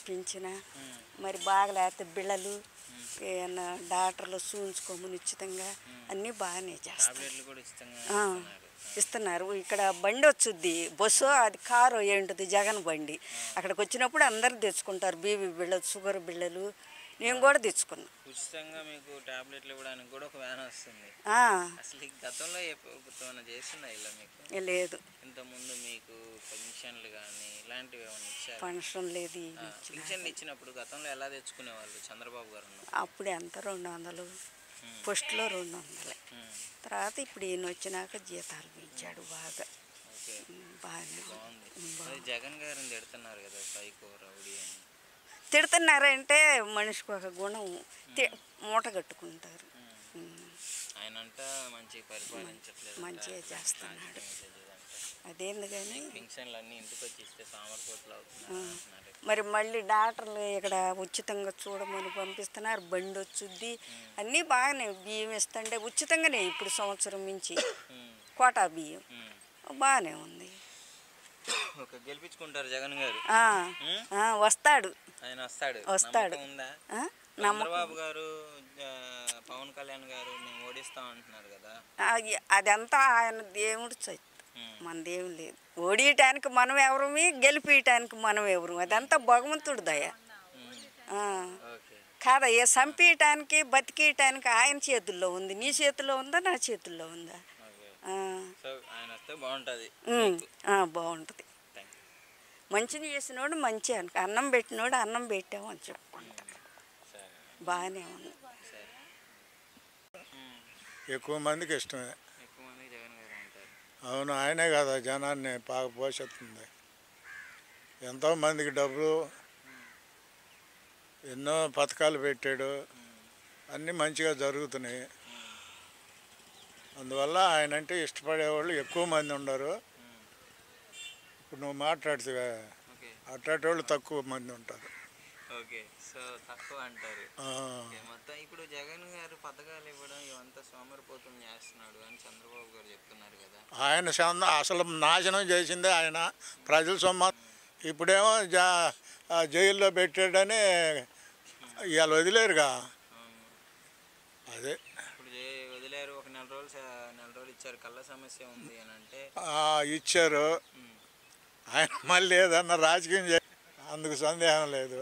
పింఛన మరి బాగలేకపోతే బిళ్ళలు ఏమన్నా డాక్టర్లు చూయించుకోమని ఉచితంగా అన్నీ బాగానే చేస్తారు. ఇస్తున్నారు. ఇక్కడ బండి వచ్చుద్ది, బస్సు అది కారు ఏంటిది జగన్ బండి. అక్కడికి వచ్చినప్పుడు అందరు తెచ్చుకుంటారు బీపీ బిళ్ళలు, షుగర్ బిళ్ళలు. నేను కూడా తెచ్చుకున్నా. ఉచితంగా మీకు టాబ్లెట్లు ఇవ్వడానికి కూడా ఒక వ్యాన్ వస్తుంది. అసలు గతంలో ఏమైనా చేసిందా ఇలా మీకు? లేదు. ఇంతకుముందు మీకు పెన్షన్లు కానీ ఇలాంటివి ఏమైనా ఇచ్చారు? పెన్షన్ లేదు. పెన్షన్లు ఇచ్చినప్పుడు గతంలో ఎలా తెచ్చుకునేవాళ్ళు చంద్రబాబు గారు? అప్పుడు ఎంత 200, ఫస్ట్లో 200. తర్వాత ఇప్పుడు ఈయన వచ్చినాక జీతాలు పెంచాడు బాగా. బాగానే బాగుంది. జగన్ గారిని తిడుతున్నారు కదా సైకో రౌడీ అని. తిడుతున్నారంటే మనిషికి ఒక గుణం మూట కట్టుకుంటారు. ఆయన అంట మంచిగా పరిపాలించట్లేదు, మంచిగా చేస్తున్నాడు. అదేంది కానీ పెన్షన్లు అన్నీ ఇంటికి వచ్చి ఇస్తే సామర్పోతులు అవుతున్నారు. మరి మళ్ళీ డాక్టర్లు ఇక్కడ ఉచితంగా చూడమని పంపిస్తున్నారు. బండి వచ్చుద్ది, అన్నీ బాగానే. బియ్యం ఇస్తుంటే ఉచితంగానే ఇప్పుడు సంవత్సరం నుంచి కోటా బియ్యం బాగానే ఉంది. గెలిపించుకుంటారు జగన్ గారు? వస్తాడు. ఆయన వస్తాడు. ఉందా? చంద్రబాబు గారు పవన్ కళ్యాణ్ గారు మేము ఓడిస్తాం అంటున్నారు కదా. అదంతా ఆయన దేవుడు మనదేం లేదు. ఓడియటానికి మనం ఎవరు, గెలిపియటానికి మనం ఎవరు, అదంతా భగవంతుడు దయ కాదయ్యా. చంపేయటానికి బతికేయటానికి ఆయన చేతుల్లో ఉంది. నీ చేతిలో ఉందా, నా చేతుల్లో ఉందా? బాగుంటుంది. మంచిని చేసినోడు మంచి అనుకో, అన్నం పెట్టినోడు అన్నం పెట్టాము అని చెప్పుకుంటారు. బాగానే ఉంది. ఎక్కువ మందికి ఇష్టమే. అవును, ఆయనే కదా జనాన్ని బాగా పోషిస్తుంది. ఎంతోమందికి డబ్బులు, ఎన్నో పథకాలు పెట్టాడు, అన్నీ మంచిగా జరుగుతున్నాయి. అందువల్ల ఆయన అంటే ఇష్టపడేవాళ్ళు ఎక్కువ మంది ఉండరు. ఇప్పుడు నువ్వు మాట్లాడితే అట్లాంటి తక్కువ మంది ఉంటారు. ఓకే, సో తక్కువ అంటారు. మొత్తం ఇప్పుడు జగన్ గారు పథకాలు ఇవ్వడం ఇవంతా సోమరిపోతం చేస్తున్నాడు అని చంద్రబాబు గారు చెప్తున్నారు కదా. ఆయన అసలు నాశనం చేసిందే ఆయన, ప్రజల సొమ్ము. ఇప్పుడేమో జైల్లో పెట్టాడని ఇవాళ వదిలేరుగా. అదే ఇప్పుడు వదిలేరు. ఒక నెల రోజులు ఇచ్చారు. కళ్ళ సమస్య ఉంది అని అంటే ఇచ్చారు. ఆయన మళ్ళీ ఏదన్నా రాజకీయం అందుకు సందేహం లేదు.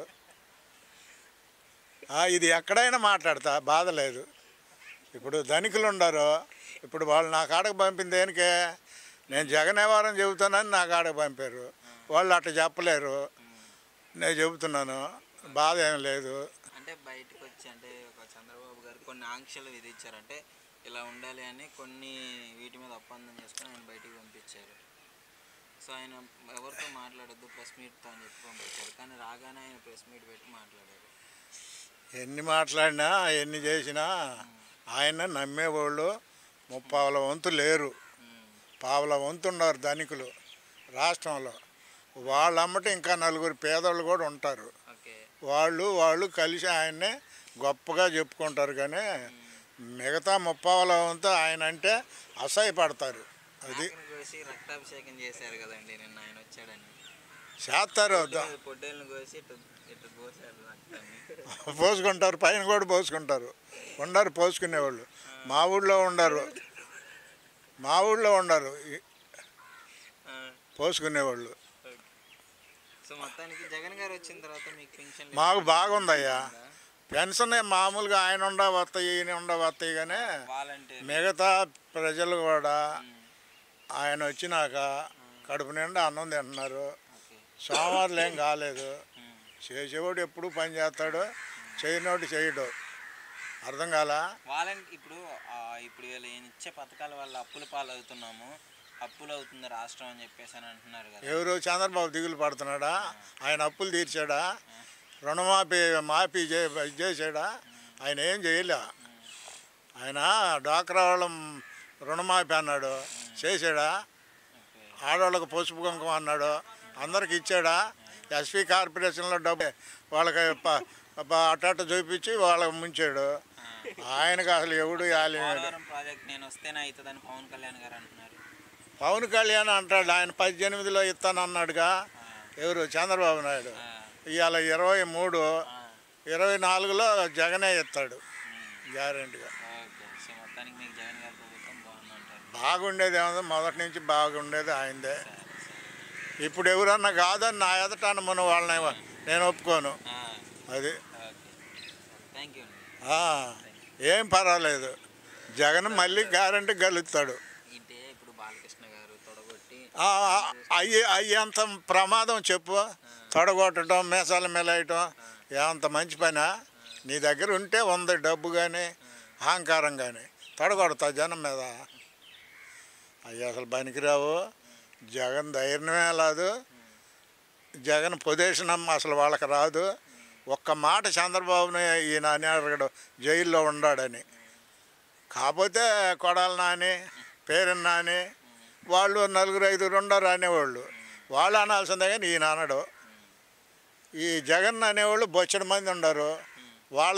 ఇది ఎక్కడైనా మాట్లాడతా, బాధ లేదు. ఇప్పుడు ధనికులు ఉండరు. ఇప్పుడు వాళ్ళు నా కాడకు పంపింది దేనికే? నేను జగన్ వ్యవహారం చెబుతానని నా కాడకు పంపారు. వాళ్ళు అట్లా చెప్పలేరు. నేను చెబుతున్నాను, బాధ ఏం లేదు. అంటే బయటకు వచ్చి అంటే ఒక చంద్రబాబు గారు కొన్ని ఆంక్షలు విధించారంటే ఇలా ఉండాలి అని, కొన్ని వీటి మీద ఒప్పందం చేసుకొని ఆయన బయటికి పంపించారు. సో ఆయన ఎవరితో మాట్లాడొద్దు ప్రెస్ మీట్తో అని చెప్పి పంపించారు. కానీ రాగానే ఆయన ప్రెస్ మీట్ పెట్టి మాట్లాడారు. ఎన్ని మాట్లాడినా ఎన్ని చేసినా ఆయన నమ్మేవాళ్ళు 30 వంతు లేరు. 15 వంతు ఉన్నారు ధనికులు రాష్ట్రంలో. వాళ్ళమ్మట ఇంకా 4 పేదవాళ్ళు కూడా ఉంటారు. వాళ్ళు కలిసి ఆయన్నే గొప్పగా చెప్పుకుంటారు. కానీ మిగతా 30 వంతు ఆయన అంటే అసహ్యపడతారు. అది రక్తాభిషేకం చేశారు కదండి నిన్న ఆయన వచ్చాడని. చేస్తారు, పొట్టేళ్ళని కోసి పోసుకుంటారు. పైన కూడా పోసుకుంటారు. ఉండరు పోసుకునేవాళ్ళు. మా ఊళ్ళో ఉండరు పోసుకునేవాళ్ళు. మాకు బాగుందయ్యా పెన్షన్. మామూలుగా ఆయన వస్తాయి, ఈయన వస్తాయి. కానీ మిగతా ప్రజలు కూడా ఆయన వచ్చినాక కడుపు నిండా అన్నం తింటున్నారు. సోమవారం ఏం కాలేదు. చేసేవాడు ఎప్పుడు పని చేస్తాడు, చేయనోడు చేయడు. అర్థం కాలా? ఇప్పుడు వీళ్ళు ఇచ్చే పథకాల వల్ల అప్పుల పాలవుతున్నాము, అప్పులు అవుతుంది రాష్ట్రం అని చెప్పేసి అని అంటున్నారు కదా. ఎవరు? చంద్రబాబు దిగులు పడుతున్నాడా? ఆయన అప్పులు తీర్చాడా? రుణమాఫీ చేసాడా? ఆయన ఏం చేయలే. ఆయన డ్వాక్రా వాళ్ళ రుణమాఫీ అన్నాడు, చేసాడా? ఆడవాళ్ళకు పసుపు కుంకుమ అన్నాడు, అందరికి ఇచ్చాడా? ఎస్పీ కార్పొరేషన్లో డబ్బు వాళ్ళకి అట్ట చూపించి వాళ్ళకి ముంచాడు. ఆయనకు అసలు ఎవడు పవన్ కళ్యాణ్ అంటాడు. ఆయన 18లో ఇస్తానన్నాడుగా. ఎవరు? చంద్రబాబు నాయుడు. ఇవాళ 23, 24లో జగనే ఇస్తాడు గ్యారెంటీగా. ఓకే. సో మొత్తానికి మీకు జగన్ గారి ప్రభుత్వం బాగుందంటారు. బాగుండేది ఏమో మొదటి నుంచి బాగుండేది ఆయనదే. సరే. ఇప్పుడు ఎవరన్నా కాదని నా ఎదుట మన వాళ్ళని నేను ఒప్పుకోను. అది థ్యాంక్ యూ అండి. ఏం పర్వాలేదు, జగన్ మళ్ళీ గ్యారెంటీ గెలుస్తాడు. అంటే ఇప్పుడు బాలకృష్ణ గారు తొడగొట్టి అయ్యేంత ప్రమాదం చెప్పు, తొడగొట్టడం, మీసాలు మెలేయటం ఏమంత మంచి పనా? నీ దగ్గర ఉంటే ఉంది డబ్బు కానీ అహంకారం కానీ, తొడగొడతా జనం మీద. అవి అసలు పనికిరావు. జగన్ ధైర్యమే లేదు, జగన్ పొజిషన్ అసలు వాళ్ళకి రాదు. ఒక్క మాట చంద్రబాబుని ఈయన అన్నాడు జైల్లో ఉన్నాడని. కాకపోతే కొడాలి నాని, పేరు నాని వాళ్ళు 4-5 ఉండరు అనేవాళ్ళు, వాళ్ళు అనాల్సిందే కానీ ఈయన అనడు. ఈ జగన్ అనేవాళ్ళు బొచ్చడి మంది ఉండరు. వాళ్ళ